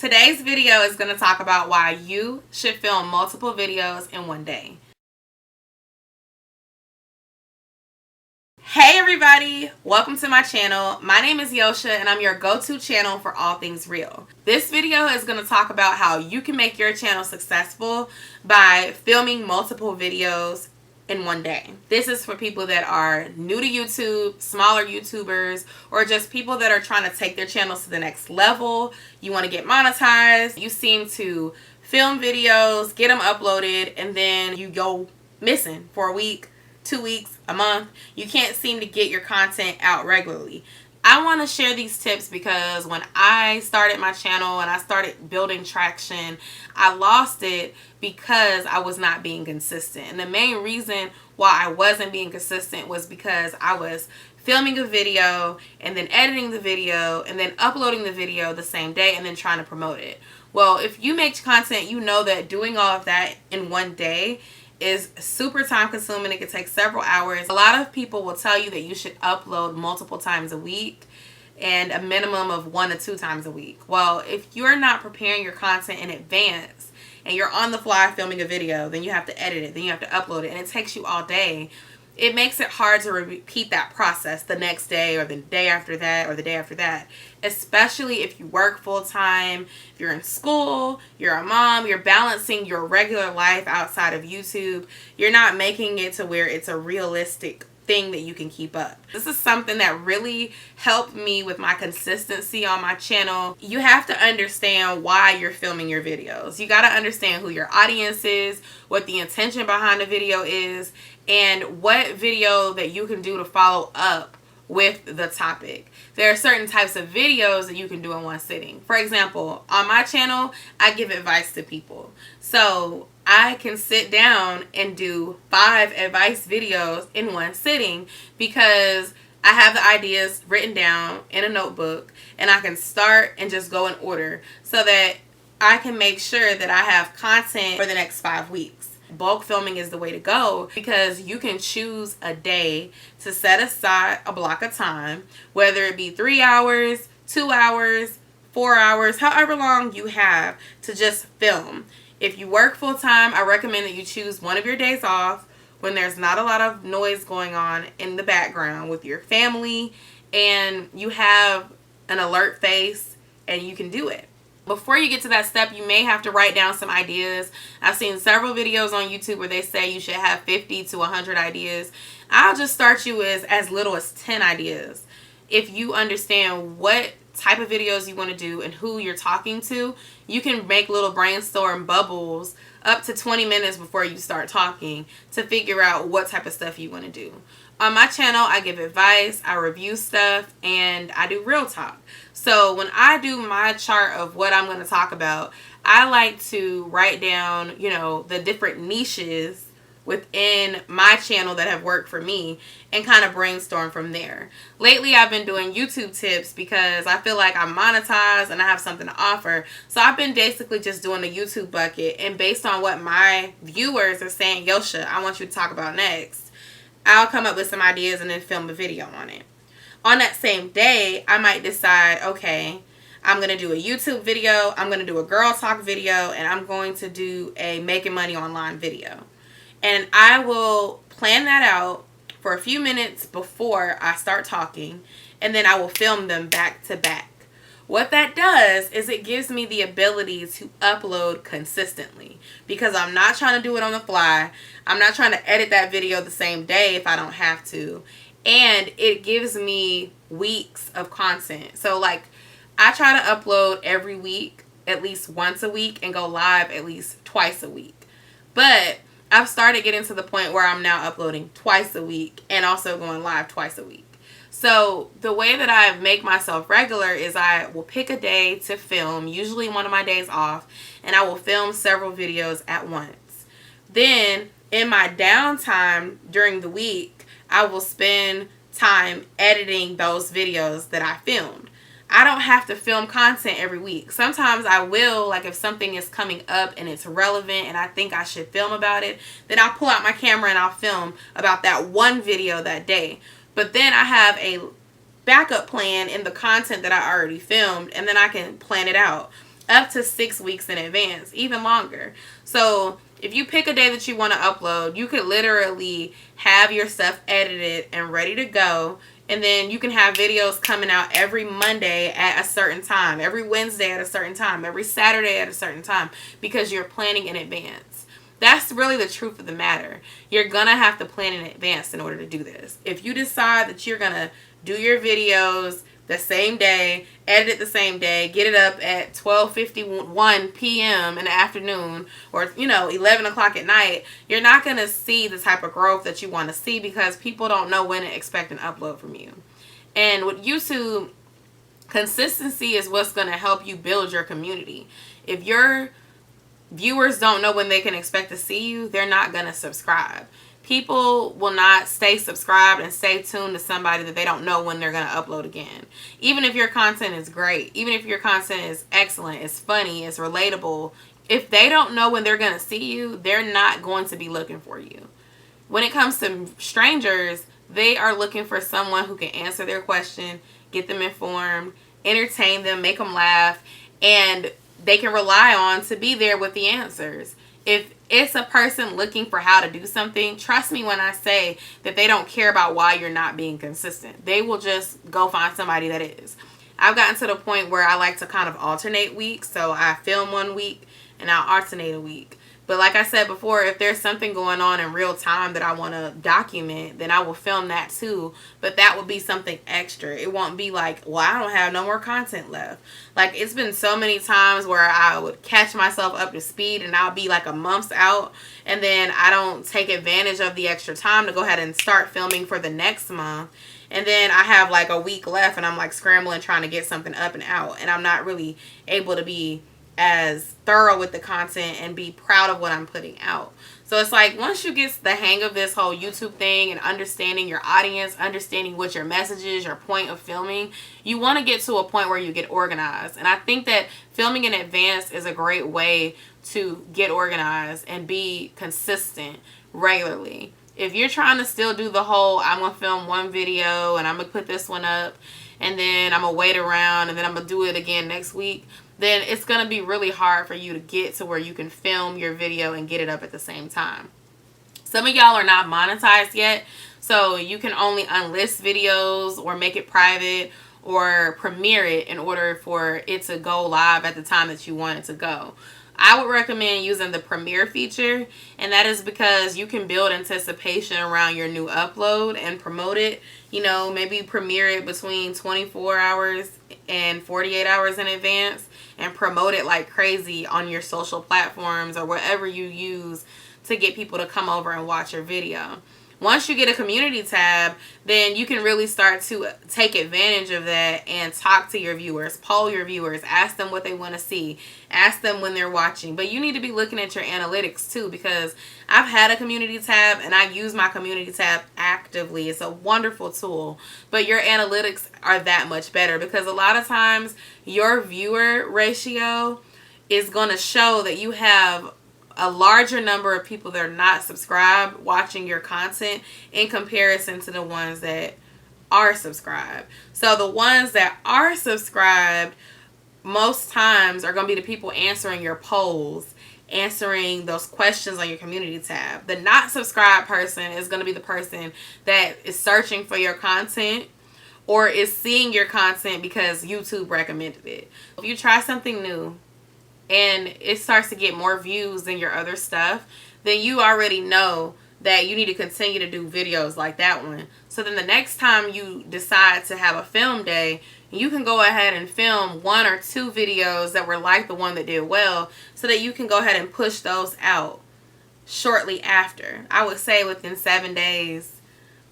Today's video is going to talk about why you should film multiple videos in one day. Hey everybody, welcome to my channel. My name is Joche and I'm your go-to channel for all things real. This video is going to talk about how you can make your channel successful by filming multiple videos in one day. This is for people that are new to YouTube, smaller YouTubers, or just people that are trying to take their channels to the next level. You want to get monetized. You seem to film videos, get them uploaded, and then you go missing for a week, 2 weeks, a month. You can't seem to get your content out regularly. I want to share these tips because when I started my channel and I started building traction, I lost it because I was not being consistent. And the main reason why I wasn't being consistent was because I was filming a video and then editing the video and then uploading the video the same day and then trying to promote it. Well, if you make content, you know that doing all of that in one day is super time consuming. It can take several hours. A lot of people will tell you that you should upload multiple times a week and a minimum of 1 to 2 times a week. Well, if you're not preparing your content in advance and you're on the fly filming a video, then you have to edit it, then you have to upload it, and it takes you all day. It makes it hard to repeat that process the next day or the day after that or the day after that, especially if you work full-time, if you're in school, you're a mom, you're balancing your regular life outside of YouTube. You're not making it to where it's a realistic thing that you can keep up. This is something that really helped me with my consistency on my channel. You have to understand why you're filming your videos. You got to understand who your audience is, what the intention behind the video is, and what video that you can do to follow up with the topic. There are certain types of videos that you can do in one sitting. For example, on my channel, I give advice to people. So I can sit down and do 5 advice videos in one sitting because I have the ideas written down in a notebook and I can start and just go in order so that I can make sure that I have content for the next 5 weeks. Bulk filming is the way to go because you can choose a day to set aside a block of time, whether it be 3 hours, 2 hours, 4 hours, however long you have to just film. If you work full time, I recommend that you choose one of your days off when there's not a lot of noise going on in the background with your family and you have an alert face and you can do it. Before you get to that step, you may have to write down some ideas. I've seen several videos on YouTube where they say you should have 50 to 100 ideas. I'll just start you as little as 10 ideas. If you understand what type of videos you want to do and who you're talking to, you can make little brainstorm bubbles up to 20 minutes before you start talking to figure out what type of stuff you want to do. On my channel, I give advice, I review stuff, and I do real talk. So when I do my chart of what I'm going to talk about, I like to write down, the different niches within my channel that have worked for me and kind of brainstorm from there. Lately, I've been doing YouTube tips because I feel like I'm monetized and I have something to offer. So I've been basically just doing a YouTube bucket, and based on what my viewers are saying, Yo-sha, I want you to talk about next, I'll come up with some ideas and then film a video on it. On that same day, I might decide, okay, I'm going to do a YouTube video, I'm going to do a girl talk video, and I'm going to do a making money online video. And I will plan that out for a few minutes before I start talking, and then I will film them back to back. What that does is it gives me the ability to upload consistently because I'm not trying to do it on the fly. I'm not trying to edit that video the same day if I don't have to. And it gives me weeks of content. So like I try to upload every week, at least once a week, and go live at least twice a week. But I've started getting to the point where I'm now uploading twice a week and also going live twice a week. So the way that I make myself regular is I will pick a day to film, usually one of my days off, and I will film several videos at once. Then in my downtime during the week, I will spend time editing those videos that I filmed. I don't have to film content every week. Sometimes I will, like if something is coming up and it's relevant and I think I should film about it, then I'll pull out my camera and I'll film about that one video that day. But then I have a backup plan in the content that I already filmed, and then I can plan it out. up to 6 weeks in advance, even longer. So if you pick a day that you want to upload, you could literally have your stuff edited and ready to go. And then you can have videos coming out every Monday at a certain time, every Wednesday at a certain time, every Saturday at a certain time, because you're planning in advance. That's really the truth of the matter. You're going to have to plan in advance in order to do this. If you decide that you're going to do your videos the same day, edit it the same day, get it up at 12:51 p.m. in the afternoon, or 11 o'clock at night, you're not going to see the type of growth that you want to see, because people don't know when to expect an upload from you. And with YouTube, consistency is what's going to help you build your community. If your viewers don't know when they can expect to see you, they're not going to subscribe. People will not stay subscribed and stay tuned to somebody that they don't know when they're going to upload again. Even if your content is great, even if your content is excellent, it's funny, it's relatable, if they don't know when they're going to see you, they're not going to be looking for you. When it comes to strangers, they are looking for someone who can answer their question, get them informed, entertain them, make them laugh, and they can rely on to be there with the answers. If it's a person looking for how to do something, trust me when I say that they don't care about why you're not being consistent. They will just go find somebody that is. I've gotten to the point where I like to kind of alternate weeks. So I film one week and I'll alternate a week. But like I said before, if there's something going on in real time that I want to document, then I will film that too. But that will be something extra. It won't be like, well, I don't have no more content left. Like, it's been so many times where I would catch myself up to speed and I'll be like a month's out. And then I don't take advantage of the extra time to go ahead and start filming for the next month. And then I have like a week left and I'm like scrambling trying to get something up and out. And I'm not really able to be as thorough with the content and be proud of what I'm putting out. So it's like, once you get the hang of this whole YouTube thing and understanding your audience, understanding what your message is, your point of filming, you want to get to a point where you get organized. And I think that filming in advance is a great way to get organized and be consistent regularly. If you're trying to still do the whole, I'm going to film one video and I'm going to put this one up and then I'm going to wait around and then I'm going to do it again next week, then it's going to be really hard for you to get to where you can film your video and get it up at the same time. Some of y'all are not monetized yet, so you can only unlist videos or make it private or premiere it in order for it to go live at the time that you want it to go. I would recommend using the premiere feature, and that is because you can build anticipation around your new upload and promote it. Maybe premiere it between 24 hours and 48 hours in advance and promote it like crazy on your social platforms or whatever you use to get people to come over and watch your video. Once you get a community tab, then you can really start to take advantage of that and talk to your viewers, poll your viewers, ask them what they want to see, ask them when they're watching. But you need to be looking at your analytics too, because I've had a community tab and I use my community tab actively. It's a wonderful tool, but your analytics are that much better because a lot of times your viewer ratio is going to show that you have a larger number of people that are not subscribed watching your content in comparison to the ones that are subscribed. So the ones that are subscribed most times are going to be the people answering your polls, answering those questions on your community tab. The not subscribed person is going to be the person that is searching for your content or is seeing your content because YouTube recommended it. If you try something new and it starts to get more views than your other stuff, then you already know that you need to continue to do videos like that one. So then the next time you decide to have a film day, you can go ahead and film 1 or 2 videos that were like the one that did well so that you can go ahead and push those out shortly after. I would say within 7 days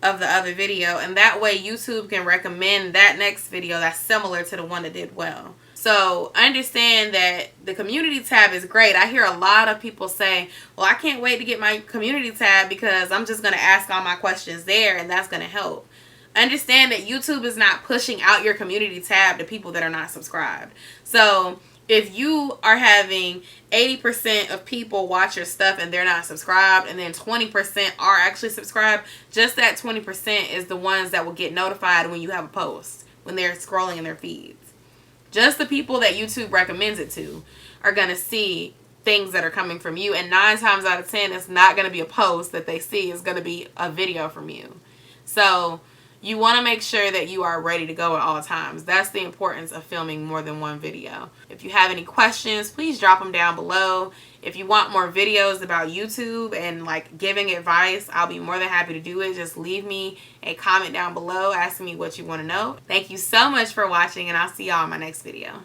of the other video, and that way YouTube can recommend that next video that's similar to the one that did well. So understand that the community tab is great. I hear a lot of people say, well, I can't wait to get my community tab because I'm just going to ask all my questions there and that's going to help. Understand that YouTube is not pushing out your community tab to people that are not subscribed. So if you are having 80% of people watch your stuff and they're not subscribed, and then 20% are actually subscribed, just that 20% is the ones that will get notified when you have a post, when they're scrolling in their feeds. Just the people that YouTube recommends it to are going to see things that are coming from you. And 9 times out of 10, it's not going to be a post that they see. It's going to be a video from you. So you want to make sure that you are ready to go at all times. That's the importance of filming more than one video. If you have any questions, please drop them down below. If you want more videos about YouTube and like giving advice, I'll be more than happy to do it. Just leave me a comment down below asking me what you want to know. Thank you so much for watching, and I'll see y'all in my next video.